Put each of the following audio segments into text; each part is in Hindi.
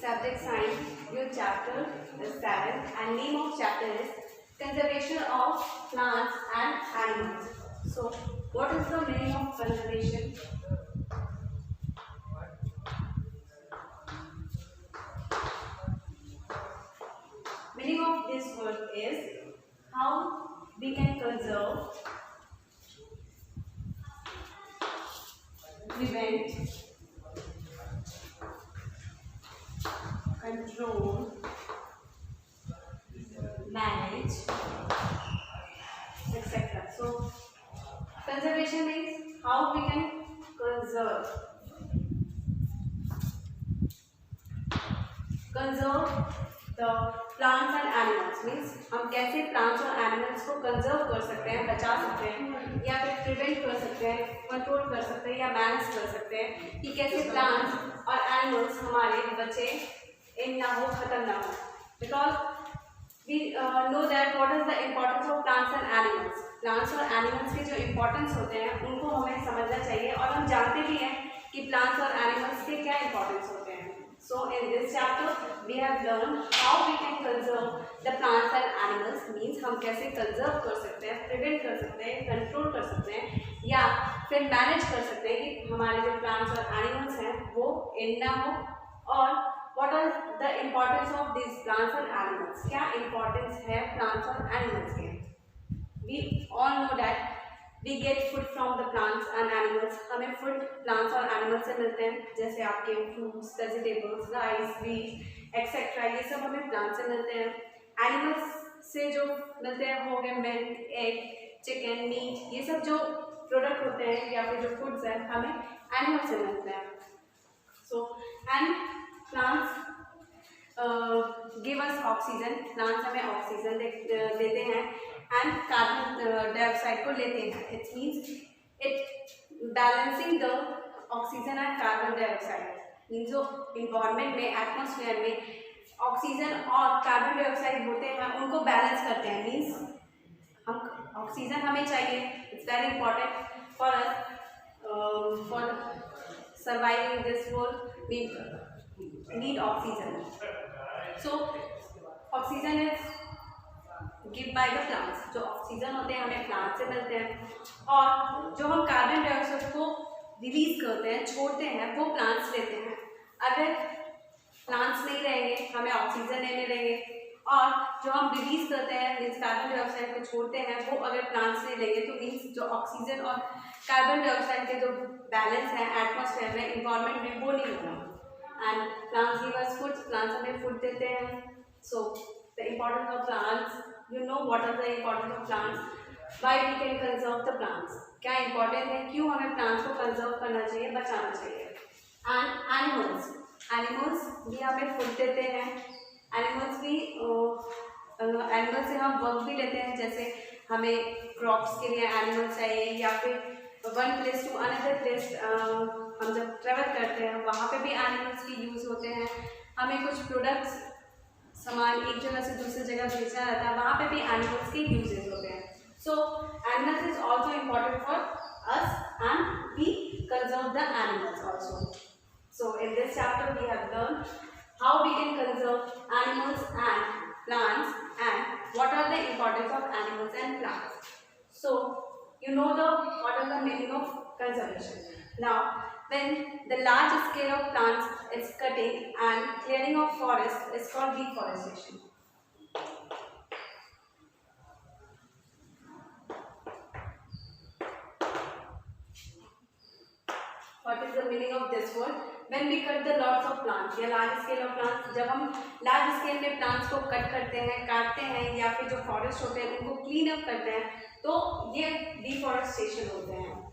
subject science, your chapter is 7 and name of chapter is conservation of plants and animals. So what is the meaning of conservation? Meaning of this word is how we can conserve, prevent, control, manage, etc. So conservation means how we can conserve the plants and animals. Means हम कैसे प्लांट्स और एनिमल्स को कंजर्व कर सकते हैं, बचा सकते हैं, या फिर प्रिवेंट कर सकते हैं, कंट्रोल कर सकते हैं या मैनेज कर सकते हैं कि कैसे प्लांट्स और एनिमल्स हमारे बचे इन ना हो, खत्म ना हो. Because we know that what is the importance of plants and animals. Plants और एनिमल्स के जो इम्पोर्टेंस होते हैं उनको हमें समझना चाहिए और हम जानते भी हैं कि प्लांट्स और एनिमल्स के क्या इम्पोर्टेंस होते हैं. So in this chapter we have learned how we can conserve the plants and animals. means हम कैसे conserve कर सकते हैं, prevent कर सकते हैं, control कर सकते हैं या फिर manage कर सकते हैं कि हमारे जो plants और animals हैं वो end ना हो. और what are the importance of these plants and animals? क्या importance है plants और animals के? We all know that we get food from the plants and animals. हमें food plants और animals से मिलते हैं, जैसे आपके fruits, vegetables, rice, wheat etc. ये सब हमें plants से मिलते हैं. Animals से जो मिलते हैं हो गए milk, egg, chicken, meat. ये सब जो product होते हैं या फिर जो foods हैं हमें animals से मिलते हैं. So and plants give us oxygen. plants हमें oxygen देते हैं and कार्बन डाइऑक्साइड को लेते हैं. It means it balancing the oxygen and carbon dioxide. Means जो इन्वायरमेंट में, एटमॉस्फेयर में ऑक्सीजन और कार्बन डाइऑक्साइड होते हैं उनको बैलेंस करते हैं. मीन्स हम ऑक्सीजन हमें चाहिए, it's very important for us for surviving this world. We need oxygen. So oxygen is give by the plants. जो ऑक्सीजन होते हैं हमें प्लांट से मिलते हैं और जो हम कार्बन डाइऑक्साइड को रिलीज करते हैं, छोड़ते हैं, वो प्लांट्स लेते हैं. अगर प्लांट्स नहीं रहेंगे हमें ऑक्सीजन नहीं मिलेंगे और जो हम रिलीज करते हैं मीन्स कार्बन डाइऑक्साइड को छोड़ते हैं वो अगर प्लांट्स नहीं लेंगे तो मीन्स जो ऑक्सीजन और कार्बन डाइऑक्साइड के जो बैलेंस है एटमॉस्फेयर में, इन्वायरमेंट में, वो नहीं होगा. And plants give us food. Plants हमें फूड देते हैं. So the importance of plants, you know what are the importance of plants, why we can conserve the plants. क्या important है, क्यों हमें plants को conserve करना चाहिए, बचाना चाहिए. and animals भी हमें food देते हैं. animals से हम work भी लेते हैं, जैसे हमें crops के लिए animals चाहिए या फिर one place to another place हम जब travel करते हैं वहाँ पे भी animals की use होते हैं. हमें कुछ products सामान एक जगह से दूसरी जगह भेजना रहता है, वहाँ पे भी एनिमल्स के यूजेस होते हैं. So animals is also important for us and we conserve the animals also. So in this chapter we have learn how we can conserve animals and plants and what are the importance of animals and plants. So you know what are the meaning of conservation. Now when the large scale of plants is cutting and clearing of forest is called deforestation. What is the meaning of this word? When we cut the lots of plants या large scale of plants, जब हम large scale में plants को कट करते हैं, काटते हैं या फिर जो forest होते हैं उनको clean up करते हैं तो ये deforestation होते हैं.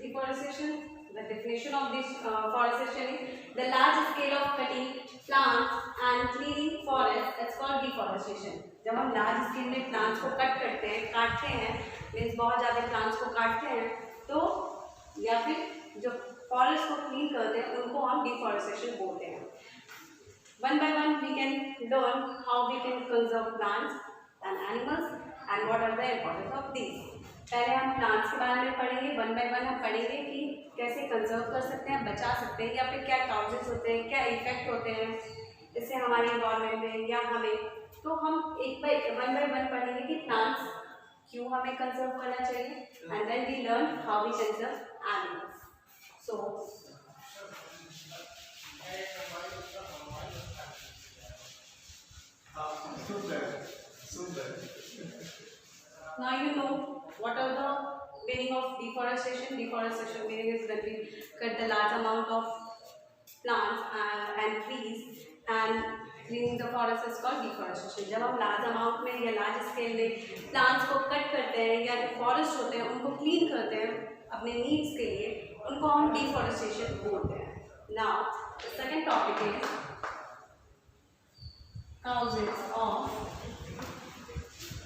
Deforestation, the definition of this forestation is the large scale of cutting plants and clearing forests. That's called deforestation. जब हम large scale में plants को कट करते हैं, काटते हैं, means बहुत ज़्यादा plants को काटते हैं, तो या फिर जो forest को clean करते हैं, उनको हम deforestation बोलते हैं. One by one, we can learn how we can conserve plants and animals and what are the importance of these. पहले हम प्लांट्स के बारे में पढ़ेंगे, वन बाय वन हम पढ़ेंगे कि कैसे कंजर्व कर सकते हैं, बचा सकते हैं, या फिर क्या काउजेस होते हैं, क्या इफेक्ट होते हैं इससे हमारे एनवायरनमेंट में या हमें. तो हम एक बाय वन पढ़ेंगे कि प्लांट्स क्यों हमें कंजर्व करना चाहिए, and then we learn how we conserve animals. So now you know what are the meaning of deforestation. Deforestation meaning is when we cut the large amount of plants and trees, and cleaning the forest is called deforestation. जब हम large amount में या large scale में plants को cut करते हैं या forest होते हैं उनको clean करते हैं अपने needs के लिए, उनको हम deforestation बोलते हैं. Now the second topic is causes of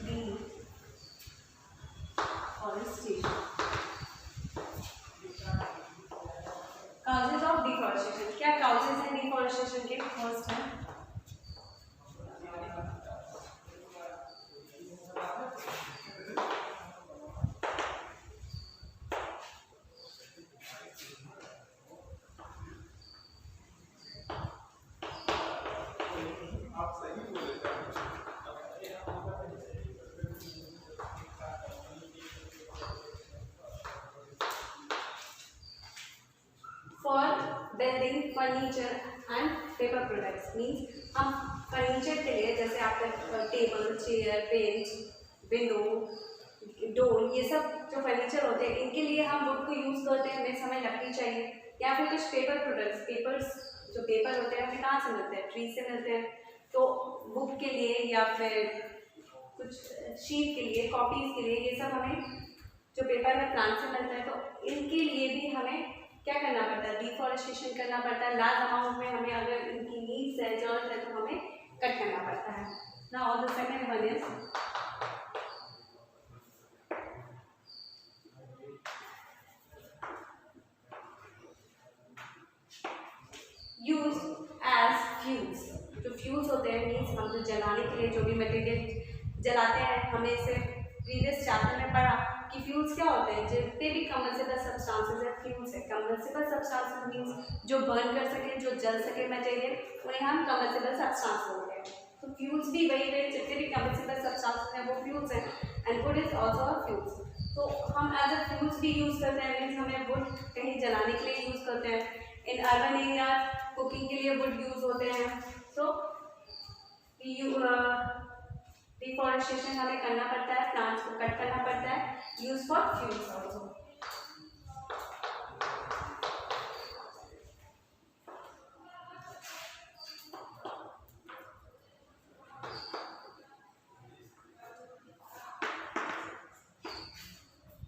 deforestation. Causes of deforestation. क्या causes हैं deforestation के? फर्स्ट है building furniture and paper products. Means हम फर्नीचर के लिए जैसे आपका table, chair, bench, window, door, ये सब जो फर्नीचर होते हैं इनके लिए हम वुड को यूज़ करते हैं. हमें समय लकड़ी चाहिए. या फिर कुछ पेपर प्रोडक्ट्स, पेपर्स जो पेपर होते हैं हमें कहाँ से मिलते हैं? ट्री से मिलते हैं. तो बुक के लिए या फिर कुछ शीट के लिए, कॉपीज़ के लिए, ये सब हमें जो पेपर है प्लांट से मिलता है. तो इनके लिए भी हमें क्या करना पड़ता है? डिफॉरेस्टेशन करना पड़ता है. लार्ज अमाउंट में हमें अगर इनकी नीड्स है, जरूरत है, तो हमें कट करना पड़ता है. Now the second one is use as fuels. जो फ्यूल्स होते हैं मीन्स हम जो जलाने के लिए जो भी मटेरियल जलाते हैं, हमें इसे प्रीवियस चैप्टर में पढ़ा कि फ्यूल्स क्या होते हैं. जितने भी कंबस्टेबल सब्सटेंसेस है फ्यूल्स है. कंबस्टेबल सब्सटेंसेस मीन्स जो बर्न कर सके, जो जल सके मटेरियल, उन्हें हम कंबस्टेबल सब्सटेंस बोलते हैं. तो फ्यूल्स भी वही है, जितने भी कंबस्टेबल सब्सटेंसेस हैं वो फ्यूल्स हैं. And would is also a fuels. तो हम एज अ फ्यूल्स भी यूज़ करते हैं. मीन्स हमें वुड कहीं जलाने के लिए यूज़ करते हैं. इन अर्बन एरिया कुकिंग के लिए वुड यूज़ होते हैं. तो डिफॉरेस्टेशन हमें करना पड़ता है, प्लांट्स को कट करना पड़ता है, use for fuels also.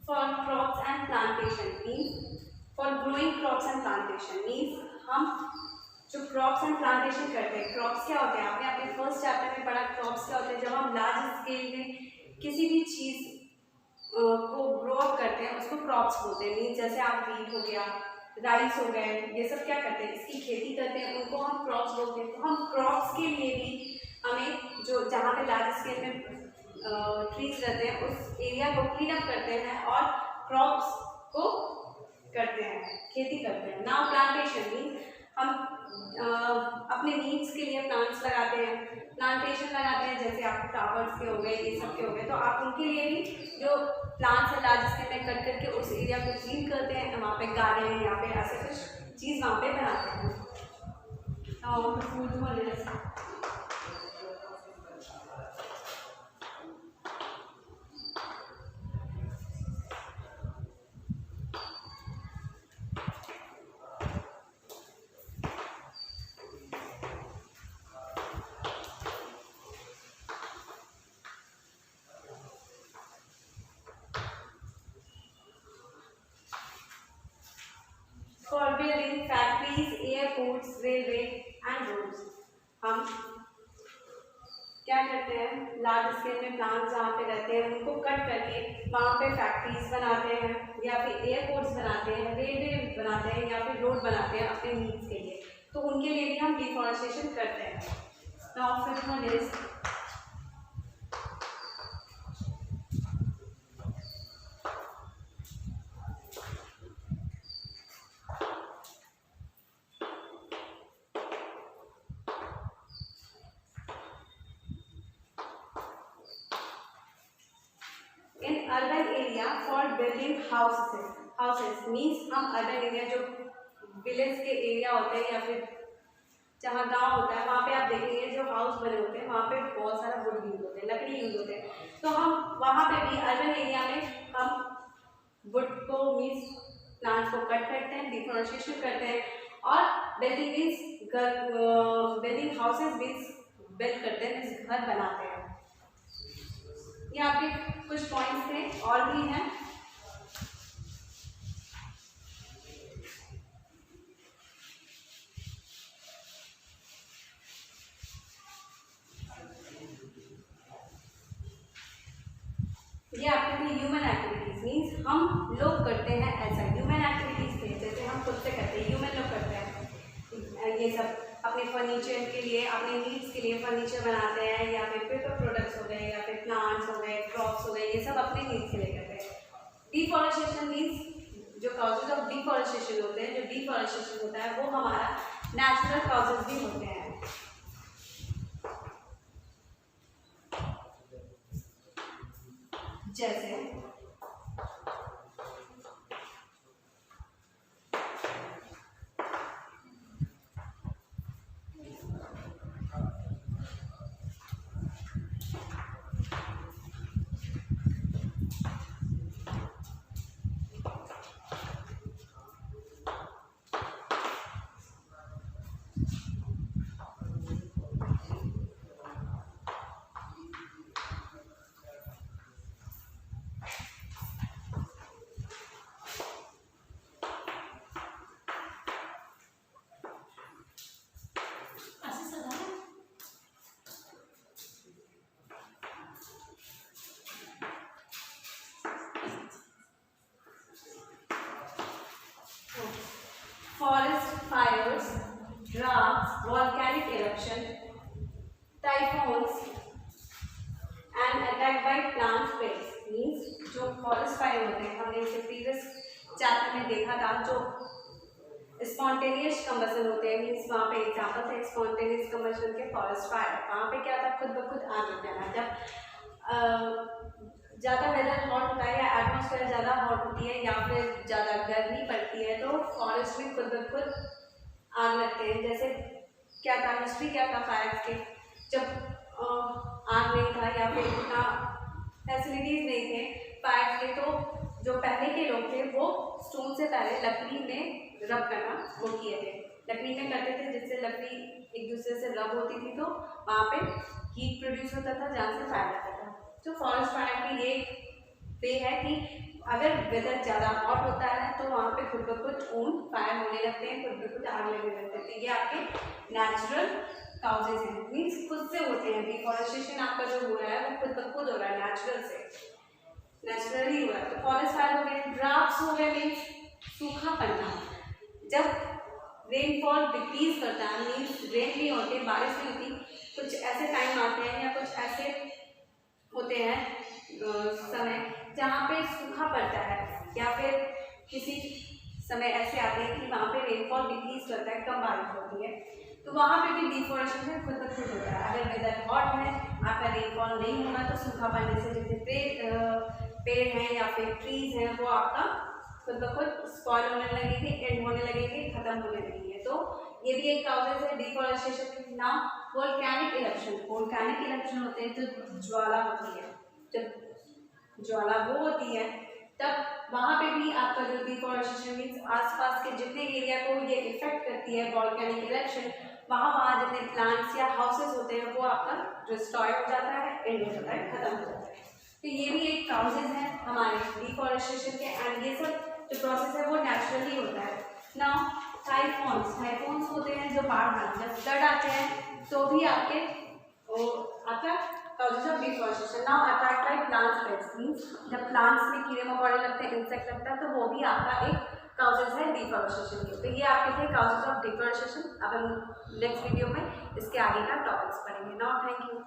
For crops and plantation means for growing crops and plantation means हम जो क्रॉप्स एंड प्लांटेशन करते हैं. क्रॉप्स क्या होते हैं? आपने अपने फर्स्ट चैप्टर में पढ़ा. क्रॉप्स क्या होते हैं? जब हम लार्ज स्केल में किसी भी चीज़ को ग्रो अप करते हैं उसको क्रॉप्स बोलते हैं. मीन्स जैसे आप व्हीट हो गया, राइस हो गए, ये सब क्या करते हैं? इसकी खेती करते हैं, उनको हम क्रॉप्स बोलते हैं. तो हम क्रॉप्स के लिए भी हमें जो जहाँ पे लार्ज स्केल में ट्रीज रहते हैं उस एरिया को क्लीन अप करते हैं और क्रॉप्स को करते हैं, खेती करते हैं. नाउ प्लांटेशन मीन्स हम अपने नीड्स के लिए प्लांट्स लगाते हैं, प्लांटेशन लगाते हैं. जैसे आप फ्लावर्स के हो गए, ये सब के हो गए, तो आप उनके लिए भी जो प्लांट्स है लार्ज स्केल में कट करके उस एरिया को क्लीन करते हैं. वहाँ पे गार्डन या फिर ऐसे कुछ चीज़ वहाँ पे बनाते हैं. और फूड स्केल में प्लांट्स जहाँ पे रहते हैं उनको कट करके वहाँ पे फैक्ट्रीज बनाते हैं या फिर एयरपोर्ट्स बनाते हैं, रेलवे बनाते हैं या फिर रोड बनाते हैं अपने नीड्स के लिए, तो उनके लिए भी हम डिफॉरेस्टेशन करते हैं। Now fifth one is urban area for building houses means हम अर्बन एरिया जो विलेज के एरिया होते हैं या फिर जहाँ गांव होता है वहाँ पे आप देखेंगे जो हाउस बने होते हैं वहाँ पे बहुत सारा वुड यूज होते हैं, लकड़ी यूज होते हैं, तो हम वहाँ पे भी अर्बन एरिया में हम वुड को मीन्स प्लांट्स को कट करते हैं, डिफॉरेस्टेशन करते हैं और बिल्डिंग हाउसेस मीन्स बिल्ड करते हैं, मीन्स घर बनाते हैं। ये आपके कुछ पॉइंट्स थे और भी हैं। ये आपके लिए ह्यूमन एक्टिविटीज मीन्स हम लोग करते हैं ऐसा, ह्यूमन एक्टिविटीज थे जैसे हम खुद से करते हैं, ह्यूमन लोग करते हैं ये सब अपने फर्नीचर के लिए, अपने नीड्स के लिए फर्नीचर बनाते हैं या फिर पेपर प्रोडक्ट्स हो गए या फिर प्लांट्स हो गए, क्रॉप्स हो गए, ये सब अपने नीड्स के लिए करते हैं। डिफॉरेस्टेशन मीन्स जो कॉजेज ऑफ डिफॉरेस्टेशन होते हैं, जो डिफॉरेस्टेशन होता है वो हमारा नेचुरल कॉजेज भी होते हैं, जैसे forest fires, droughts, volcanic eruption, typhoons and attack by plant pests means जो forest fire होते हैं, हमने इसे previous chapter में देखा था, जो स्पॉन्टेनियस कम्बशन होते हैं मीन्स वहाँ पे एग्जाम्पल थे स्पॉन्टेनियस कम्बशन के फॉरेस्ट फायर। वहाँ पे क्या था, खुद ब खुद आग लग जाना। जब ज़्यादा वेदर हॉट होता है या एटमॉस्फेयर ज़्यादा हॉट होती है या फिर ज़्यादा गर्मी पड़ती है तो फॉरेस्ट में खुद ब खुद आग लगते हैं। जैसे क्या था, हिस्ट्री क्या था फायर के, जब आग नहीं था या फिर इतना फैसिलिटीज़ नहीं थे फायर के, तो जो पहले के लोग थे वो स्टोन से पहले लकड़ी में रब करना वो किए थे, लकड़ी में करते थे जिससे लकड़ी एक दूसरे से रब होती थी तो वहाँ पे हीट प्रोड्यूस होता था जहाँ से फायर लगता था। तो फॉरेस्ट फायर की ये वे है कि अगर वेदर ज़्यादा हॉट होता है तो वहाँ पे खुद ब खुद ओन फायर होने लगते हैं, खुद ब खुद आग लगने लगते हैं। ये आपके नेचुरल काउजेज हैं, मीन्स खुद से होते हैं। डिफॉरेस्टेशन आपका जो हो रहा है वो खुद ब खुद हो रहा है, नेचुरल से, नेचुरली हो रहा है। तो फॉरेस्ट फायर हो गए, ड्राफ्ट्स हो गए मीन्स सूखा पड़ना, जब रेनफॉल डिक्रीज करता है मीन्स रेन नहीं होती, बारिश नहीं होती, कुछ ऐसे टाइम आते हैं या कुछ ऐसे होते हैं समय जहाँ पे सूखा पड़ता है या फिर किसी समय ऐसे आते हैं कि वहाँ पे रेनफॉल डिक्रीज करता है, कम बारिश होती है, तो वहाँ पे भी डिफॉरेस्टेशन खुद ब खुद होता है। अगर वेदर हॉट है, आपका रेनफॉल नहीं होगा तो सूखा पड़ने से जितने पेड़ हैं या फिर ट्रीज हैं वो आपका खुद ब खुद स्पॉइल होने लगेंगे, एंड होने लगेंगे, खत्म होने लगेंगे। तो ये भी एक काउजेज है डिफॉरेस्टेशन के। नाम वोल्केनिक इरप्शन, वोल्केनिक इरप्शन होते हैं जो ज्वाला होती है, जब ज्वाला वो होती है तब वहाँ पे भी आपका जो डिफॉरेस्टेशन मीन्स आसपास के जितने एरिया को ये इफेक्ट करती है वोल्केनिक इरप्शन, वहाँ जितने प्लांट्स या हाउसेस होते हैं वो आपका डिस्ट्रॉय हो जाता है, एंड हो जाता है, खत्म हो जाता है। तो ये भी एक काउजेज है हमारे डिफॉरेस्टेशन के, एंड ये सब जो प्रोसेस है वो नेचुरली होता है। नाउ टाइफोन्स होते हैं जो बाढ़ आते हैं, जब फ्लड आते हैं तो भी आपका causes of deforestation. Now attack by plant pests means जब plants में कीड़े मकोड़े लगते हैं, insect लगता है, तो वो भी आपका एक causes है deforestation के। तो ये आपके थे causes of deforestation। अब हम next वीडियो में इसके आगे का टॉपिक्स पढ़ेंगे। Now thank you.